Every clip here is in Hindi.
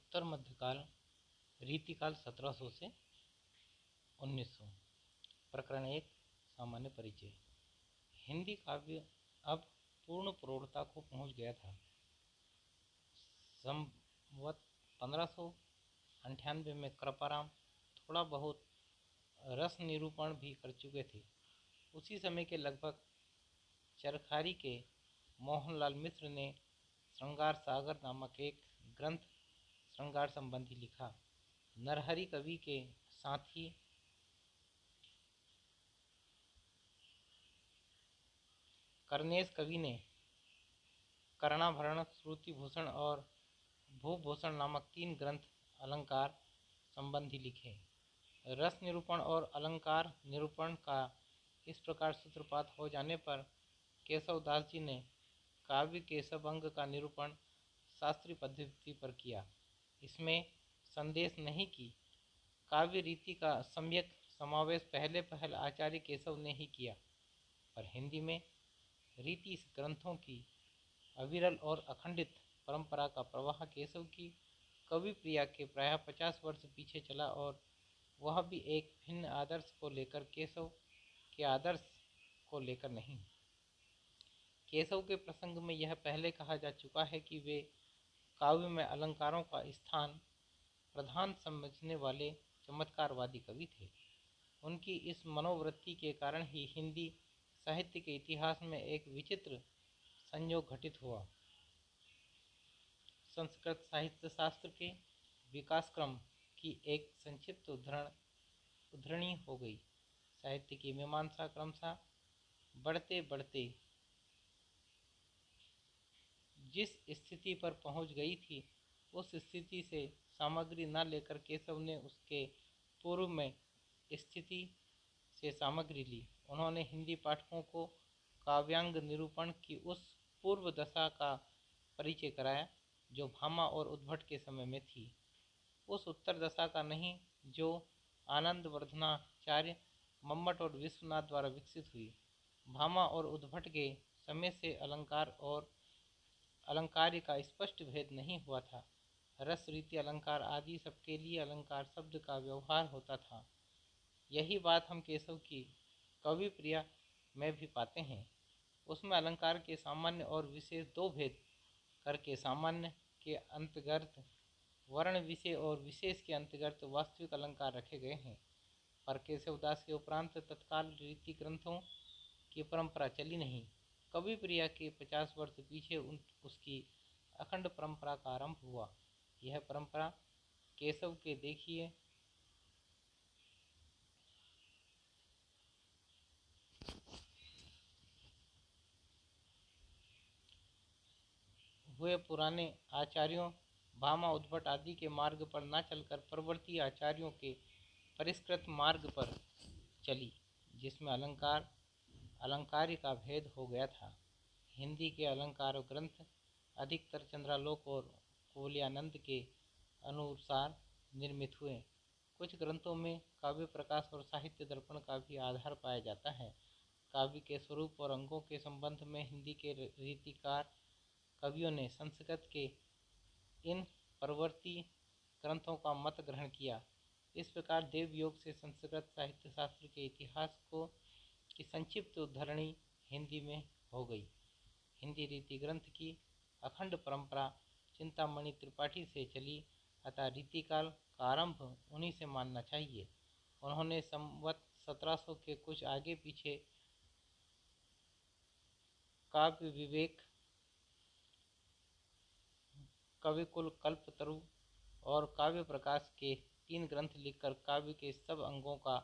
उत्तर मध्यकाल रीतिकाल 1700 से 1900। प्रकरण 1 सामान्य परिचय। हिंदी काव्य अब पूर्ण प्रौढ़ता को पहुंच गया था। संवत 1598 में कृपाराम थोड़ा बहुत रस निरूपण भी कर चुके थे। उसी समय के लगभग चरखारी के मोहनलाल मिश्र ने श्रृंगार सागर नामक एक ग्रंथ श्रृंगार संबंधी लिखा। नरहरि कवि के साथी कर्णेश कवि ने कर्णाभरण, श्रुतिभूषण और भूभूषण नामक 3 ग्रंथ अलंकार संबंधी लिखे। रस निरूपण और अलंकार निरूपण का इस प्रकार सूत्रपात हो जाने पर केशवदास जी ने काव्य के सब अंग का निरूपण शास्त्रीय पद्धति पर किया। इसमें संदेश नहीं कि काव्य रीति का सम्यक समावेश पहले आचार्य केशव ने ही किया, पर हिंदी में रीति ग्रंथों की अविरल और अखंडित परंपरा का प्रवाह केशव की कवि प्रिया के प्रायः 50 वर्ष पीछे चला, और वह भी एक भिन्न आदर्श को लेकर, केशव के आदर्श को लेकर नहीं। केशव के प्रसंग में यह पहले कहा जा चुका है कि वे काव्य में अलंकारों का स्थान प्रधान समझने वाले चमत्कारवादी कवि थे। उनकी इस मनोवृत्ति के कारण ही हिंदी साहित्य के इतिहास में एक विचित्र संयोग घटित हुआ। संस्कृत साहित्य शास्त्र के विकासक्रम की एक संक्षिप्त उद्धरणी हो गई। साहित्य की मीमांसा क्रमशः बढ़ते बढ़ते जिस स्थिति पर पहुंच गई थी, उस स्थिति से सामग्री न लेकर केशव ने उसके पूर्व में स्थिति से सामग्री ली। उन्होंने हिंदी पाठकों को काव्यांग निरूपण की उस पूर्व दशा का परिचय कराया जो भामा और उद्भट के समय में थी, उस उत्तर दशा का नहीं जो आनंद वर्धनाचार्य, मम्मट और विश्वनाथ द्वारा विकसित हुई। भामा और उद्भट के समय से अलंकार और अलंकार्य का स्पष्ट भेद नहीं हुआ था। रस, रीति, अलंकार आदि सबके लिए अलंकार शब्द का व्यवहार होता था। यही बात हम केशव की कवि प्रिया में भी पाते हैं। उसमें अलंकार के सामान्य और विशेष 2 भेद करके सामान्य के अंतर्गत वर्ण विषय और विशेष के अंतर्गत वास्तविक अलंकार रखे गए हैं। पर केशवदास के उपरांत तत्काल रीति ग्रंथों की परंपरा चली नहीं। कवि प्रिया के 50 वर्ष पीछे उसकी अखंड परंपरा का आरंभ हुआ। यह परंपरा केशव के देखिए हुए पुराने आचार्यों भामा, उद्भट आदि के मार्ग पर न चलकर परवर्ती आचार्यों के परिष्कृत मार्ग पर चली, जिसमें अलंकार्य का भेद हो गया था। हिंदी के अलंकार ग्रंथ अधिकतर चंद्रालोक और कोवलयानंद के अनुसार निर्मित हुए। कुछ ग्रंथों में काव्य प्रकाश और साहित्य दर्पण का भी आधार पाया जाता है। काव्य के स्वरूप और अंगों के संबंध में हिंदी के रीतिकार कवियों ने संस्कृत के इन परवर्ती ग्रंथों का मत ग्रहण किया। इस प्रकार देवयोग से संस्कृत साहित्य शास्त्र के इतिहास को की संक्षिप्त उद्धरणी हिंदी में हो गई। हिंदी रीति ग्रंथ की अखंड परंपरा चिंतामणि त्रिपाठी से चली, अतः रीतिकाल का आरंभ उन्हीं से मानना चाहिए। उन्होंने संवत 1700 के कुछ आगे पीछे काव्य विवेक, कविकुल, कल्पतरु और काव्य प्रकाश के 3 ग्रंथ लिखकर काव्य के सब अंगों का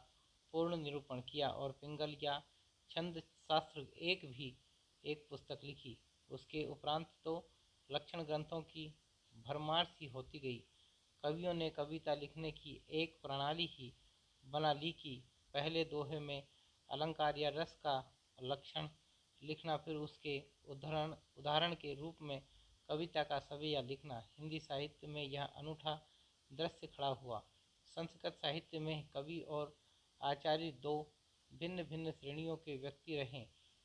पूर्ण निरूपण किया, और पिंगल या छंद शास्त्र एक पुस्तक लिखी। उसके उपरांत तो लक्षण ग्रंथों की भरमार सी होती गई। कवियों ने कविता लिखने की एक प्रणाली ही बना ली कि पहले दोहे में अलंकार या रस का लक्षण लिखना, फिर उसके उदाहरण के रूप में कविता का सवैया लिखना। हिंदी साहित्य में यह अनूठा दृश्य खड़ा हुआ। संस्कृत साहित्य में कवि और आचार्य 2 भिन्न भिन्न श्रेणियों के व्यक्ति रहे।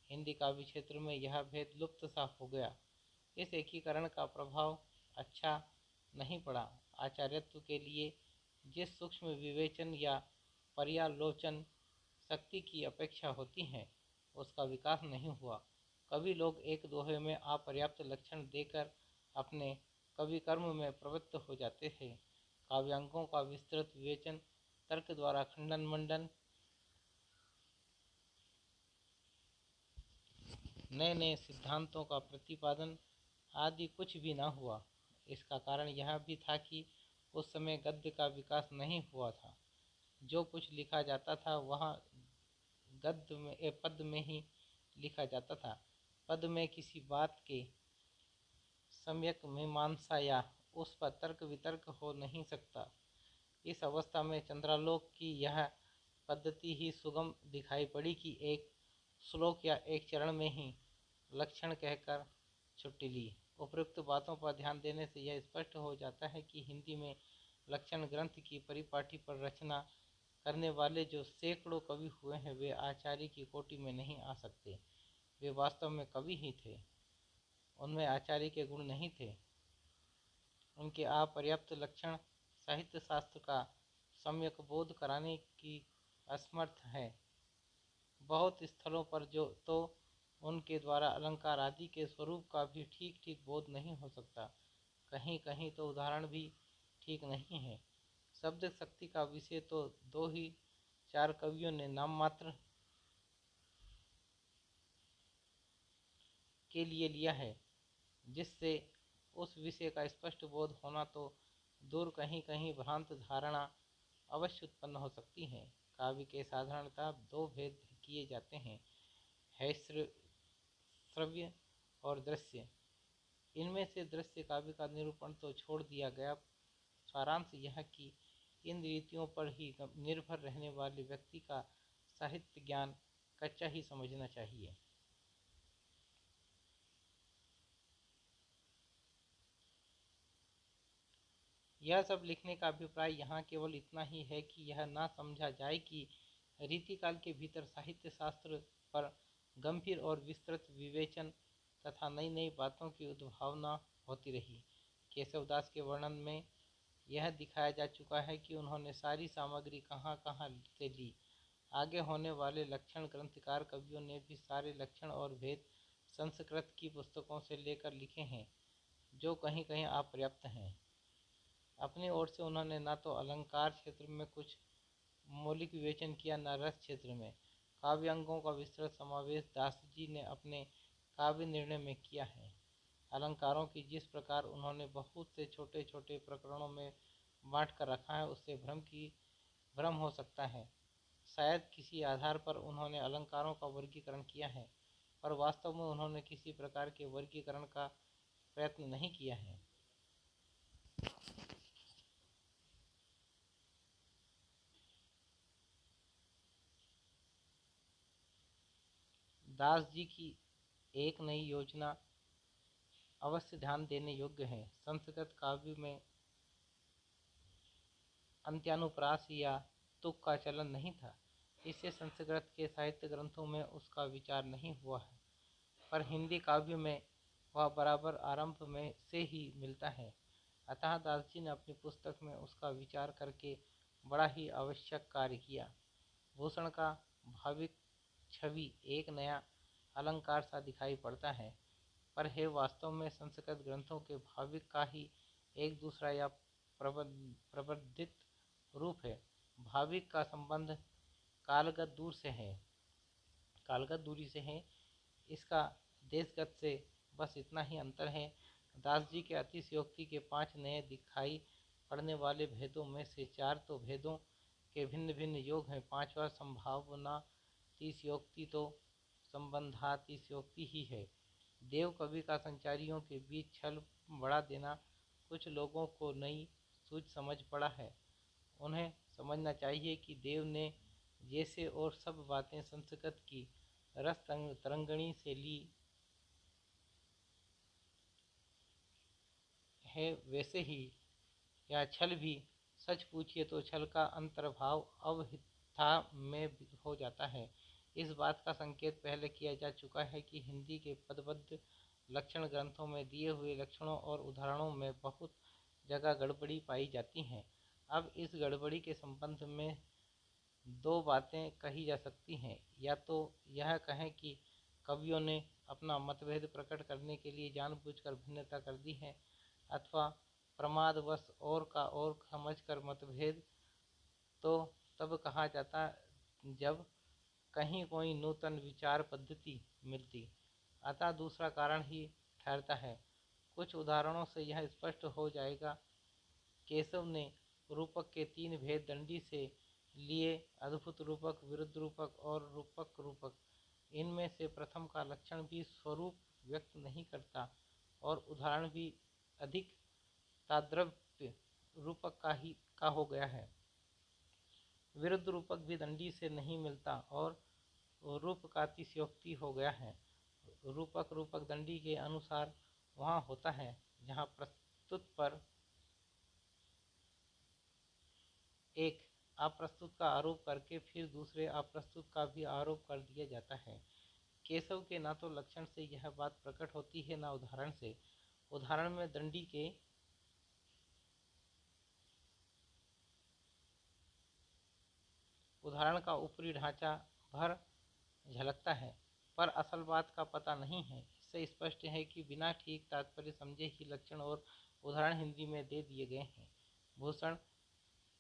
हिंदी काव्य क्षेत्र में यह भेद लुप्त सा हो गया। इस एकीकरण का प्रभाव अच्छा नहीं पड़ा। आचार्यत्व के लिए जिस सूक्ष्म विवेचन या पर्यालोचन शक्ति की अपेक्षा होती है उसका विकास नहीं हुआ। कवि लोग एक दोहे में अपर्याप्त लक्षण देकर अपने कवि कर्म में प्रवृत्त हो जाते थे। काव्यांगों का विस्तृत विवेचन, तर्क द्वारा खंडन मंडन, नए नए सिद्धांतों का प्रतिपादन आदि कुछ भी न हुआ। इसका कारण यह भी था कि उस समय गद्य का विकास नहीं हुआ था। जो कुछ लिखा जाता था वह गद्य में पद में ही लिखा जाता था। पद में किसी बात के सम्यक मीमांसा या उस पर तर्क वितर्क हो नहीं सकता। इस अवस्था में चंद्रालोक की यह पद्धति ही सुगम दिखाई पड़ी कि एक श्लोक या एक चरण में ही लक्षण कहकर छुट्टी ली। उपयुक्त बातों पर ध्यान देने से यह स्पष्ट हो जाता है कि हिंदी में लक्षण ग्रंथ की परिपाटी पर रचना करने वाले जो सैकड़ों कवि हुए हैं वे आचार्य की कोटि में नहीं आ सकते। वे वास्तव में कवि ही थे, उनमें आचार्य के गुण नहीं थे। उनके अपर्याप्त लक्षण साहित्य शास्त्र का सम्यक बोध कराने की असमर्थ है। बहुत स्थलों पर जो तो उनके द्वारा अलंकार आदि के स्वरूप का भी ठीक ठीक बोध नहीं हो सकता। कहीं कहीं तो उदाहरण भी ठीक नहीं है। शब्द शक्ति का विषय तो 2 ही 4 कवियों ने नाम मात्र के लिए लिया है, जिससे उस विषय का स्पष्ट बोध होना तो दूर कहीं कहीं भ्रांत धारणा अवश्य उत्पन्न हो सकती है। काव्य के साधारणतः 2 भेद किए जाते हैं, है श्रव्य और दृश्य। इनमें से दृश्य काव्य का निरूपण तो छोड़ दिया गया। सारांश यह कि इन रीतियों पर ही निर्भर रहने वाले व्यक्ति का साहित्य ज्ञान कच्चा ही समझना चाहिए। यह सब लिखने का अभिप्राय यहाँ केवल इतना ही है कि यह ना समझा जाए कि रीतिकाल के भीतर साहित्य शास्त्र पर गंभीर और विस्तृत विवेचन तथा नई नई बातों की उद्भावना होती रही। केशवदास के वर्णन में यह दिखाया जा चुका है कि उन्होंने सारी सामग्री कहाँ कहाँ से ली। आगे होने वाले लक्षण ग्रंथकार कवियों ने भी सारे लक्षण और भेद संस्कृत की पुस्तकों से लेकर लिखे हैं, जो कहीं कहीं अपर्याप्त हैं। अपनी ओर से उन्होंने न तो अलंकार क्षेत्र में कुछ मौलिक विवेचन किया, न रस क्षेत्र में। काव्यांगों का विस्तृत समावेश दास जी ने अपने काव्य निर्णय में किया है। अलंकारों की जिस प्रकार उन्होंने बहुत से छोटे छोटे प्रकरणों में बांट कर रखा है उससे भ्रम हो सकता है। शायद किसी आधार पर उन्होंने अलंकारों का वर्गीकरण किया है, पर वास्तव में उन्होंने किसी प्रकार के वर्गीकरण का प्रयत्न नहीं किया है। दास जी की एक नई योजना अवश्य ध्यान देने योग्य है। संस्कृत काव्य में अंत्यानुप्रास या तुक का चलन नहीं था, इससे संस्कृत के साहित्य ग्रंथों में उसका विचार नहीं हुआ है, पर हिंदी काव्य में वह बराबर आरंभ में से ही मिलता है। अतः दास जी ने अपनी पुस्तक में उसका विचार करके बड़ा ही आवश्यक कार्य किया। भूषण का भाविक छवि एक नया अलंकार सा दिखाई पड़ता है, पर है वास्तव में संस्कृत ग्रंथों के भाविक का ही एक दूसरा या प्रवर्धित रूप है। भाविक का संबंध कालगत दूरी से है। इसका देशगत से बस इतना ही अंतर है। दास जी के अतिशयोक्ति के 5 नए दिखाई पड़ने वाले भेदों में से 4 तो भेदों के भिन्न भिन्न योग हैं। 5वां संभावनातिशयोक्ति तो संबंधातिशयोक्ति ही है। देव कवि का संचारियों के बीच छल बढ़ा देना कुछ लोगों को नई सूझ समझ पड़ा है। उन्हें समझना चाहिए कि देव ने जैसे और सब बातें संस्कृत की रस तरंगणी से ली है, वैसे ही यह छल भी, सच पूछिए तो छल का अंतर्भाव अवहिता में हो जाता है। इस बात का संकेत पहले किया जा चुका है कि हिंदी के पदबद्ध लक्षण ग्रंथों में दिए हुए लक्षणों और उदाहरणों में बहुत जगह गड़बड़ी पाई जाती हैं। अब इस गड़बड़ी के संबंध में दो बातें कही जा सकती हैं। या तो यह कहें कि कवियों ने अपना मतभेद प्रकट करने के लिए जानबूझकर भिन्नता कर दी है, अथवा प्रमादवश और का और समझकर मतभेद तो तब कहा जाता जब कहीं कोई नूतन विचार पद्धति मिलती। अतः दूसरा कारण ही ठहरता है। कुछ उदाहरणों से यह स्पष्ट हो जाएगा। केशव ने रूपक के तीन भेद दंडी से लिए, अद्भुत रूपक, विरुद्ध रूपक और रूपक रूपक। इनमें से प्रथम का लक्षण भी स्वरूप व्यक्त नहीं करता और उदाहरण भी अधिक ताद्रव्य रूपक का हो गया है। विरुद्ध रूपक भी दंडी से नहीं मिलता और रूपकातिशयोक्ति हो गया है। रूपक रूपक दंडी के अनुसार वहाँ होता है जहाँ प्रस्तुत पर एक अप्रस्तुत का आरोप करके फिर दूसरे अप्रस्तुत का भी आरोप कर दिया जाता है। केशव के ना तो लक्षण से यह बात प्रकट होती है, ना उदाहरण से। उदाहरण में दंडी के उदाहरण का ऊपरी ढांचा भर झलकता है, पर असल बात का पता नहीं है। इससे स्पष्ट है कि बिना ठीक तात्पर्य समझे ही लक्षण और उदाहरण हिंदी में दे दिए गए हैं। भूषण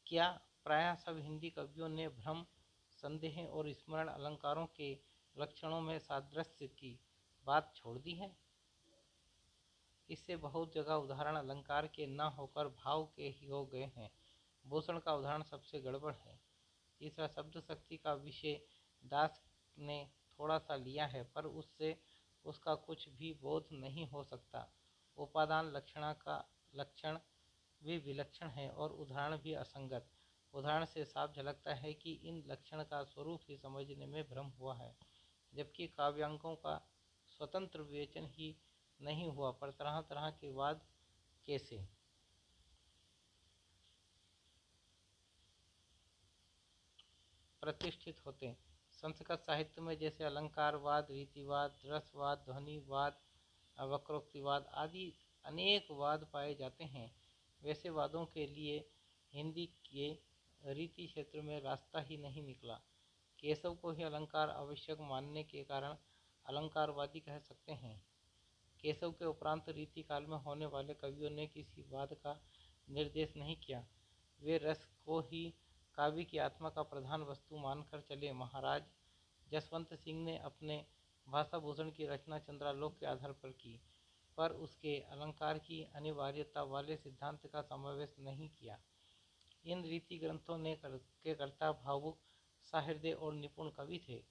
क्या प्रायः सब हिंदी कवियों ने भ्रम, संदेह और स्मरण अलंकारों के लक्षणों में सादृश्य की बात छोड़ दी है? इससे बहुत जगह उदाहरण अलंकार के न होकर भाव के ही हो गए हैं। भूषण का उदाहरण सबसे गड़बड़ है। तीसरा, शब्द शक्ति का विषय दास ने थोड़ा सा लिया है, पर उससे उसका कुछ भी बोध नहीं हो सकता। उपादान लक्षणा का लक्षण भी विलक्षण है और उदाहरण भी असंगत। उदाहरण से साफ झलकता है कि इन लक्षण का स्वरूप ही समझने में भ्रम हुआ है, जबकि काव्यांकों का स्वतंत्र विवेचन ही नहीं हुआ, पर तरह तरह के वाद कैसे प्रतिष्ठित होते। संस्कृत साहित्य में जैसे अलंकारवाद, रीतिवाद, रसवाद, ध्वनिवाद, वक्रोक्तिवाद आदि अनेक वाद पाए जाते हैं, वैसे वादों के लिए हिंदी के रीति क्षेत्र में रास्ता ही नहीं निकला। केशव को ही अलंकार आवश्यक मानने के कारण अलंकारवादी कह सकते हैं। केशव के उपरांत रीति काल में होने वाले कवियों ने किसी वाद का निर्देश नहीं किया। वे रस को ही काव्य की आत्मा का प्रधान वस्तु मानकर चले। महाराज जसवंत सिंह ने अपने भाषा भूषण की रचना चंद्रालोक के आधार पर की, पर उसके अलंकार की अनिवार्यता वाले सिद्धांत का समावेश नहीं किया। इन रीति ग्रंथों के कर्ता भावुक, सहृदय और निपुण कवि थे।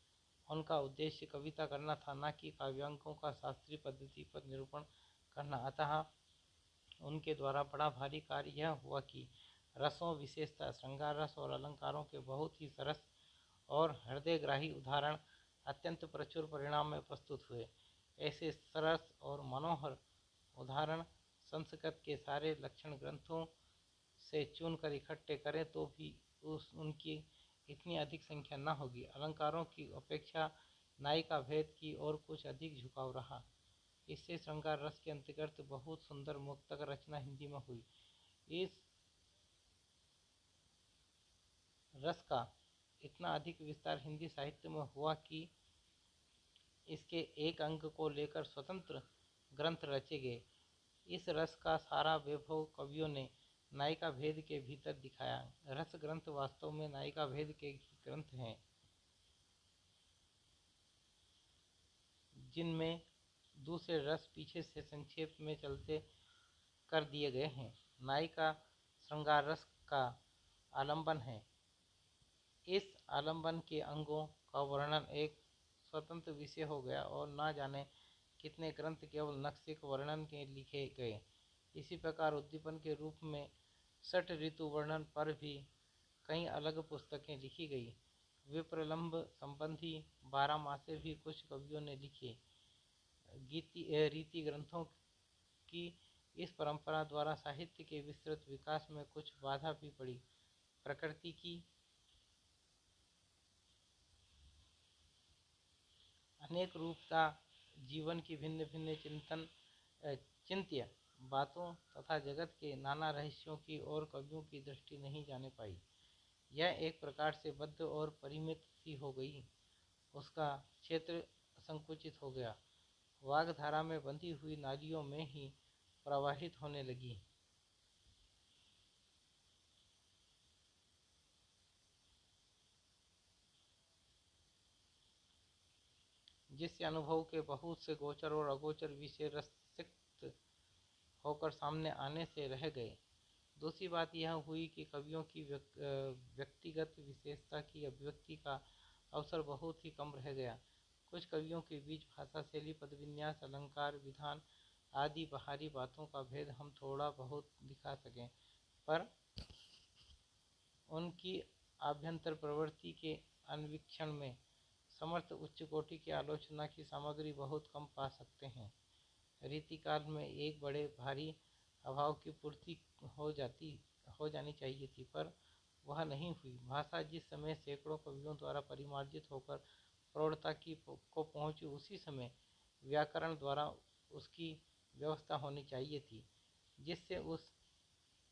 उनका उद्देश्य कविता करना था, न कि काव्यांकों का शास्त्रीय पद्धति पर निरूपण करना। अतः उनके द्वारा बड़ा भारी कार्य यह हुआ कि रसों, विशेषतः श्रृंगार रस और अलंकारों के बहुत ही सरस और हृदयग्राही उदाहरण अत्यंत प्रचुर परिणाम में प्रस्तुत हुए। ऐसे सरस और मनोहर उदाहरण संस्कृत के सारे लक्षण ग्रंथों से चुनकर इकट्ठे करें तो भी उनकी इतनी अधिक संख्या न होगी। अलंकारों की अपेक्षा नायिका भेद की ओर कुछ अधिक झुकाव रहा। इससे श्रृंगार रस के अंतर्गत बहुत सुंदर मुक्तक रचना हिंदी में हुई। इस रस का इतना अधिक विस्तार हिंदी साहित्य में हुआ कि इसके एक अंग को लेकर स्वतंत्र ग्रंथ रचे गए। इस रस का सारा वैभव कवियों ने नायिका भेद के भीतर दिखाया। रस ग्रंथ वास्तव में नायिका भेद के ग्रंथ हैं, जिनमें दूसरे रस पीछे से संक्षेप में चलते कर दिए गए हैं। नायिका श्रृंगार रस का आलंबन है। इस आलंबन के अंगों का वर्णन एक स्वतंत्र विषय हो गया और न जाने कितने ग्रंथ केवल नक्शिक वर्णन के लिखे गए। इसी प्रकार उद्दीपन के रूप में षट ऋतु वर्णन पर भी कई अलग पुस्तकें लिखी गई। विप्रलंब संबंधी 12 मासे भी कुछ कवियों ने लिखे। रीति ग्रंथों की इस परंपरा द्वारा साहित्य के विस्तृत विकास में कुछ बाधा भी पड़ी। प्रकृति की अनेक रूपता, जीवन की भिन्न भिन्न चिंत्य बातों तथा जगत के नाना रहस्यों की ओर कवियों की दृष्टि नहीं जाने पाई। यह एक प्रकार से बद्ध और परिमित सी हो गई। उसका क्षेत्र संकुचित हो गया, वागधारा में बंधी हुई नालियों में ही प्रवाहित होने लगी। जिससे अनुभव के बहुत से गोचर और अगोचर विषय रसिक्त होकर सामने आने से रह गए। दूसरी बात यह हुई कि कवियों की व्यक्तिगत विशेषता की अभिव्यक्ति का अवसर बहुत ही कम रह गया। कुछ कवियों के बीच भाषा, शैली, पदविन्यास, अलंकार, विधान आदि बाहरी बातों का भेद हम थोड़ा बहुत दिखा सकें, पर उनकी आभ्यंतर प्रवृत्ति के अन्वीक्षण में समर्थ उच्च कोटि की आलोचना की सामग्री बहुत कम पा सकते हैं। रीतिकाल में एक बड़े भारी अभाव की पूर्ति हो जानी चाहिए थी, पर वह नहीं हुई। भाषा जिस समय सैकड़ों कवियों द्वारा परिमार्जित होकर प्रौढ़ता को पहुंची, उसी समय व्याकरण द्वारा उसकी व्यवस्था होनी चाहिए थी, जिससे उस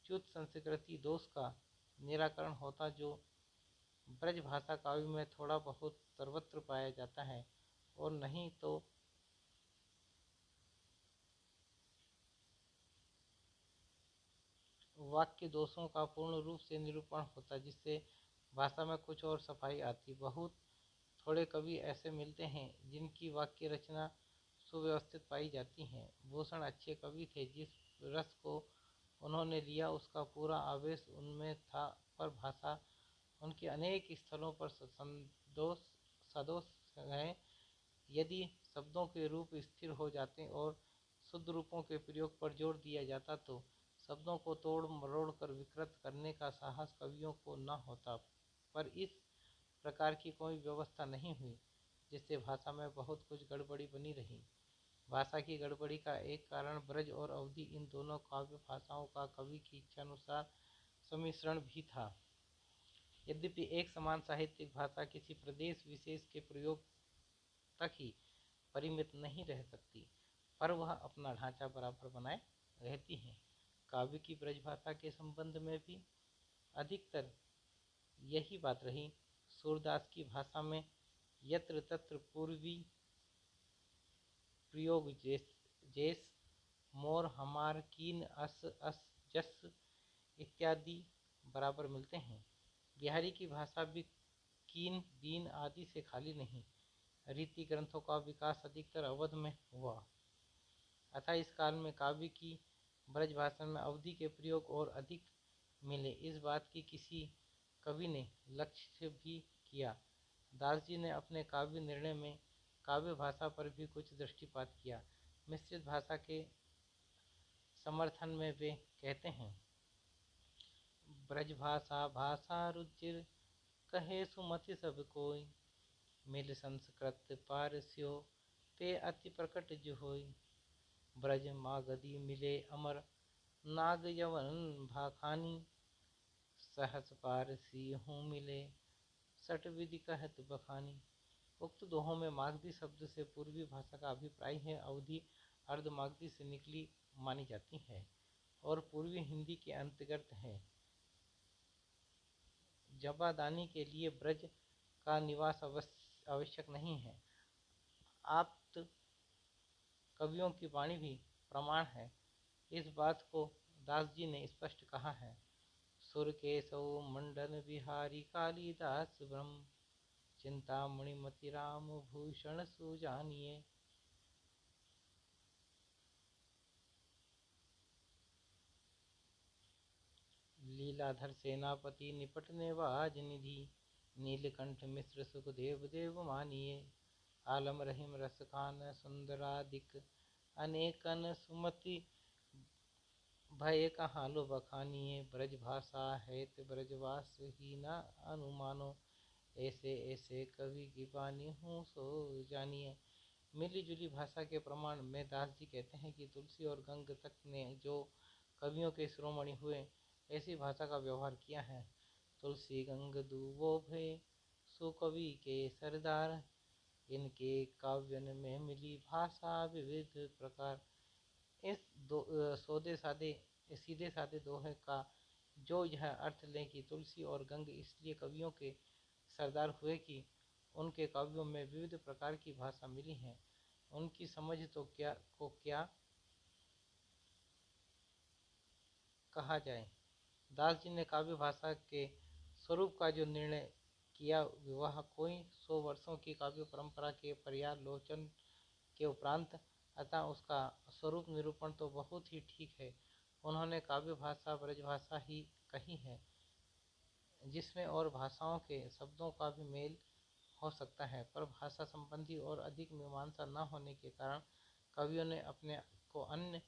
च्युत संस्कृति दोष का निराकरण होता जो ब्रज भाषा काव्य में थोड़ा बहुत सर्वत्र पाया जाता है, और नहीं तो वाक्य दोषों का पूर्ण रूप से निरूपण होता, जिससे भाषा में कुछ और सफाई आती। बहुत थोड़े कवि ऐसे मिलते हैं जिनकी वाक्य रचना सुव्यवस्थित पाई जाती है। भूषण अच्छे कवि थे, जिस रस को उन्होंने लिया उसका पूरा आवेश उनमें था, पर भाषा उनके अनेक स्थलों पर सदोष है। यदि शब्दों के रूप स्थिर हो जाते और शुद्ध रूपों के प्रयोग पर जोर दिया जाता, तो शब्दों को तोड़ मरोड़ कर विकृत करने का साहस कवियों को न होता। पर इस प्रकार की कोई व्यवस्था नहीं हुई, जिससे भाषा में बहुत कुछ गड़बड़ी बनी रही। भाषा की गड़बड़ी का एक कारण ब्रज और अवधि, इन दोनों काव्य भाषाओं का कवि की इच्छानुसार सम्मिश्रण भी था। यद्यपि एक समान साहित्यिक भाषा किसी प्रदेश विशेष के प्रयोग तक ही परिमित नहीं रह सकती, पर वह अपना ढांचा बराबर बनाए रहती है। काव्य की ब्रजभाषा के संबंध में भी अधिकतर यही बात रही। सूरदास की भाषा में यत्र तत्र पूर्वी प्रयोग जैस, मोर, हमार, कीन, अस, जस इत्यादि बराबर मिलते हैं। बिहारी की भाषा भी कीन, दीन आदि से खाली नहीं। रीति ग्रंथों का विकास अधिकतर अवध में हुआ, अतः इस काल में काव्य की ब्रजभाषा में अवधि के प्रयोग और अधिक मिले। इस बात की किसी कवि ने लक्ष्य भी किया। दास जी ने अपने काव्य निर्णय में काव्य भाषा पर भी कुछ दृष्टिपात किया। मिश्रित भाषा के समर्थन में वे कहते हैं, ब्रजभाषा भाषा रुचिर कहे सुमति सब कोई, मिल संस्कृत पारस्यो पे अति प्रकट जो होई। ब्रज मागधी मिले अमर, नाग यवन भाखानी, सहस पारसी हूँ मिले, सट विधि कहत बखानी। उक्त दोहों में मागधी शब्द से पूर्वी भाषा का अभिप्राय है। अवधि अर्ध मागधी से निकली मानी जाती है और पूर्वी हिंदी के अंतर्गत है। जबादानी के लिए ब्रज का निवास आवश्यक नहीं है। आप्त कवियों की वाणी भी प्रमाण है। इस बात को दास जी ने स्पष्ट कहा है। सुर केशव मंडन बिहारी कालिदास ब्रह्म, चिंतामणि मति राम भूषण सुजानिए। लीलाधर सेनापति निपट नेवाज निधि, नीलकंठ मिश्र सुखदेव देव मानिए। आलम रहीम रस खान सुंदरादिक, अनेकन सुमति भय कहाँ लो बखानिए। ब्रज भाषा है ब्रजवास ही न अनुमानो, ऐसे ऐसे कवि की बानी हूँ सो जानिए। मिली जुली भाषा के प्रमाण में दास जी कहते हैं कि तुलसी और गंग तक ने जो कवियों के शिरोमणि हुए, ऐसी भाषा का व्यवहार किया है। तुलसी गंग दूबो भय, सुकवि के सरदार, इनके काव्यन में मिली भाषा विविध प्रकार। इस सौदे सादे सीधे सादे दोहे का जो यह अर्थ लें कि तुलसी और गंग इसलिए कवियों के सरदार हुए कि उनके काव्यों में विविध प्रकार की भाषा मिली है। उनकी समझ तो क्या कहा जाए। दास जी ने काव्य भाषा के स्वरूप का जो निर्णय किया, विवाह कोई 100 वर्षों की काव्य परंपरा के पर्यालोचन के उपरांत, अतः उसका स्वरूप निरूपण तो बहुत ही ठीक है। उन्होंने काव्य भाषा ब्रजभाषा ही कही है, जिसमें और भाषाओं के शब्दों का भी मेल हो सकता है, पर भाषा संबंधी और अधिक मीमांसा न होने के कारण कवियों ने अपने को अन्य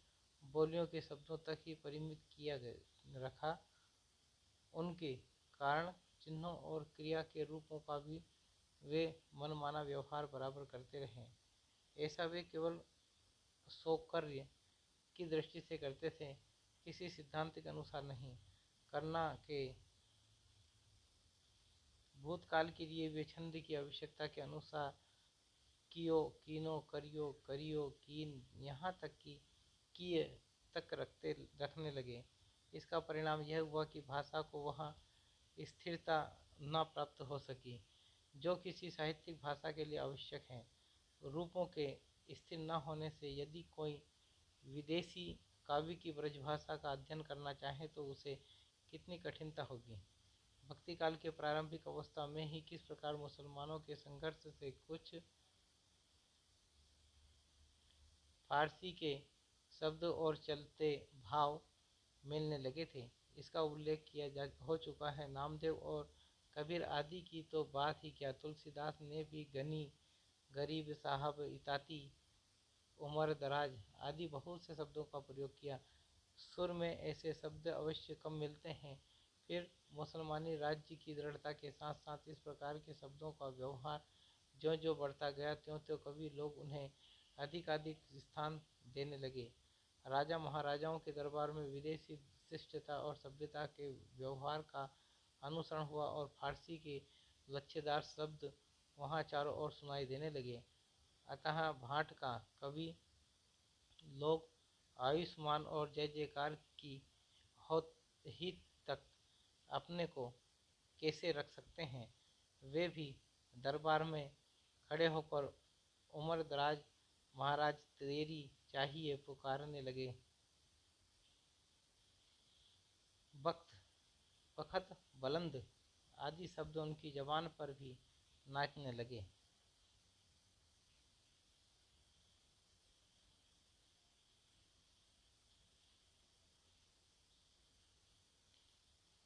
बोलियों के शब्दों तक ही परिमित किया रखा। उनके कारण चिन्हों और क्रिया के रूपों का भी वे मनमाना व्यवहार बराबर करते रहे। ऐसा वे केवल सौकर्य की दृष्टि से करते थे, किसी सिद्धांत के अनुसार नहीं। करना के भूतकाल के लिए वे छंद की आवश्यकता के अनुसार कियो, कीनो, करियो, करियो, कीन, यहाँ तक कि किए तक रखने लगे। इसका परिणाम यह हुआ कि भाषा को वहाँ स्थिरता न प्राप्त हो सकी, जो किसी साहित्यिक भाषा के लिए आवश्यक है। रूपों के स्थिर न होने से यदि कोई विदेशी काव्य की ब्रजभाषा का अध्ययन करना चाहे तो उसे कितनी कठिनता होगी। भक्ति काल के प्रारंभिक अवस्था में ही किस प्रकार मुसलमानों के संघर्ष से कुछ फारसी के शब्द और चलते भाव मिलने लगे थे, इसका उल्लेख हो चुका है। नामदेव और कबीर आदि की तो बात ही क्या, तुलसीदास ने भी गनी, गरीब साहब, इताती, उमर दराज आदि बहुत से शब्दों का प्रयोग किया। सुर में ऐसे शब्द अवश्य कम मिलते हैं। फिर मुसलमानी राज्य की दृढ़ता के साथ साथ इस प्रकार के शब्दों का व्यवहार ज्यों ज्यों बढ़ता गया, त्यों त्यों कवि लोग उन्हें अधिकाधिक स्थान देने लगे। राजा महाराजाओं के दरबार में विदेशी शिष्टता और सभ्यता के व्यवहार का अनुसरण हुआ और फारसी के लच्छेदार शब्द वहाँ चारों ओर सुनाई देने लगे। अतः भाट का कवि लोग आयुष्मान और जय जयकार की हो ही तक अपने को कैसे रख सकते हैं, वे भी दरबार में खड़े होकर उमर दराज महाराज तेरी चाहिए पुकारने लगे। बख्त, बखत, बुलंद आदि शब्द उनकी जबान पर भी नाचने लगे।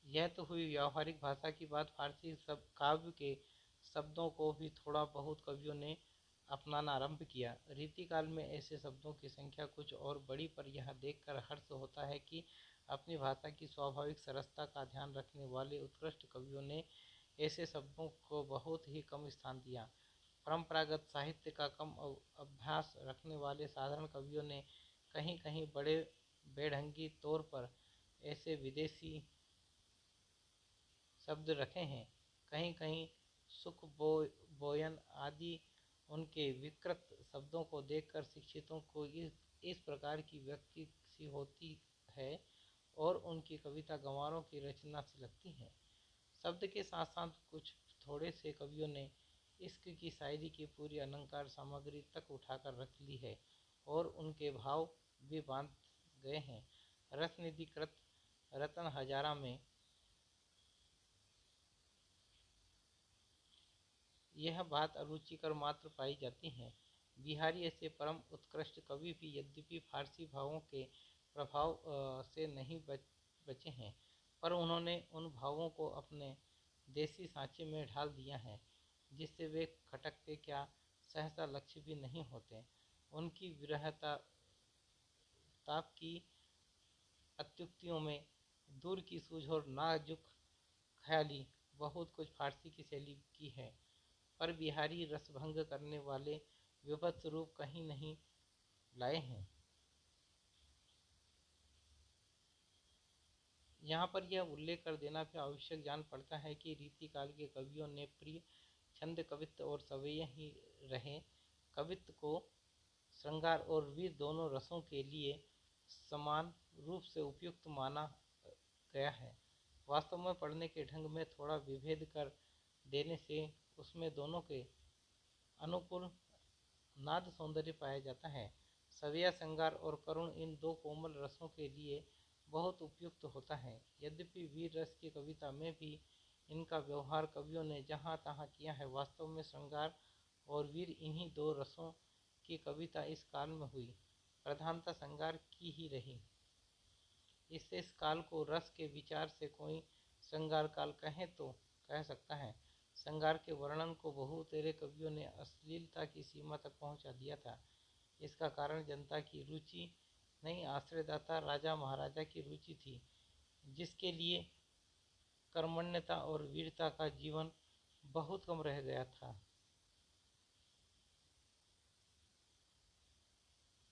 यह तो हुई व्यावहारिक भाषा की बात। फारसी सब काव्य के शब्दों को भी थोड़ा बहुत कवियों ने अपनाना आरंभ किया। रीतिकाल में ऐसे शब्दों की संख्या कुछ और बढ़ी, पर यह देखकर हर्ष होता है कि अपनी भाषा की स्वाभाविक सरसता का ध्यान रखने वाले उत्कृष्ट कवियों ने ऐसे शब्दों को बहुत ही कम स्थान दिया। परंपरागत साहित्य का कम अभ्यास रखने वाले साधारण कवियों ने कहीं कहीं बड़े बेढंगी तौर पर ऐसे विदेशी शब्द रखे हैं। कहीं कहीं सुख बोयन आदि उनके विकृत शब्दों को देखकर शिक्षितों को इस प्रकार की व्यक्ति सी होती है और उनकी कविता गंवारों की रचना से लगती है। शब्द के साथ साथ कुछ थोड़े से कवियों ने इश्क की शायरी की पूरी अलंकार सामग्री तक उठाकर रख ली है और उनके भाव भी बांध गए हैं। रसनिधि कृत रतन हजारा में यह बात अरुचिकर मात्र पाई जाती है। बिहारी ऐसे परम उत्कृष्ट कवि भी यद्यपि फारसी भावों के प्रभाव से नहीं बचे हैं, पर उन्होंने उन भावों को अपने देसी सांचे में ढाल दिया है, जिससे वे खटकते क्या सहसा लक्ष्य भी नहीं होते। उनकी विरहता ताप की अत्युक्तियों में दूर की सूझ और नाजुक ख्याली बहुत कुछ फारसी की शैली की है, पर बिहारी रसभंग करने वाले विभत्स रूप कहीं नहीं लाए हैं। यहाँ पर यह उल्लेख कर देना भी आवश्यक जान पड़ता है कि रीतिकाल के कवियों ने प्रिय छंद कवित्व और सवैय ही रहे। कवित्व को श्रृंगार और वीर दोनों रसों के लिए समान रूप से उपयुक्त माना गया है। वास्तव में पढ़ने के ढंग में थोड़ा विभेद कर देने से उसमें दोनों के अनुकूल नाद सौंदर्य पाया जाता है। सविया, श्रृंगार और करुण इन दो कोमल रसों के लिए बहुत उपयुक्त होता है। यद्यपि वीर रस की कविता में भी इनका व्यवहार कवियों ने जहाँ तहाँ किया है, वास्तव में श्रृंगार और वीर इन्हीं दो रसों की कविता इस काल में हुई, प्रधानता श्रृंगार की ही रही। इससे इस काल को रस के विचार से कोई श्रृंगार काल कहें तो कह सकता है। श्रृंगार के वर्णन को बहुतेरे कवियों ने अश्लीलता की सीमा तक पहुंचा दिया था। इसका कारण जनता की रुचि नहीं, आश्रयदाता राजा महाराजा की रुचि थी, जिसके लिए कर्मण्यता और वीरता का जीवन बहुत कम रह गया था।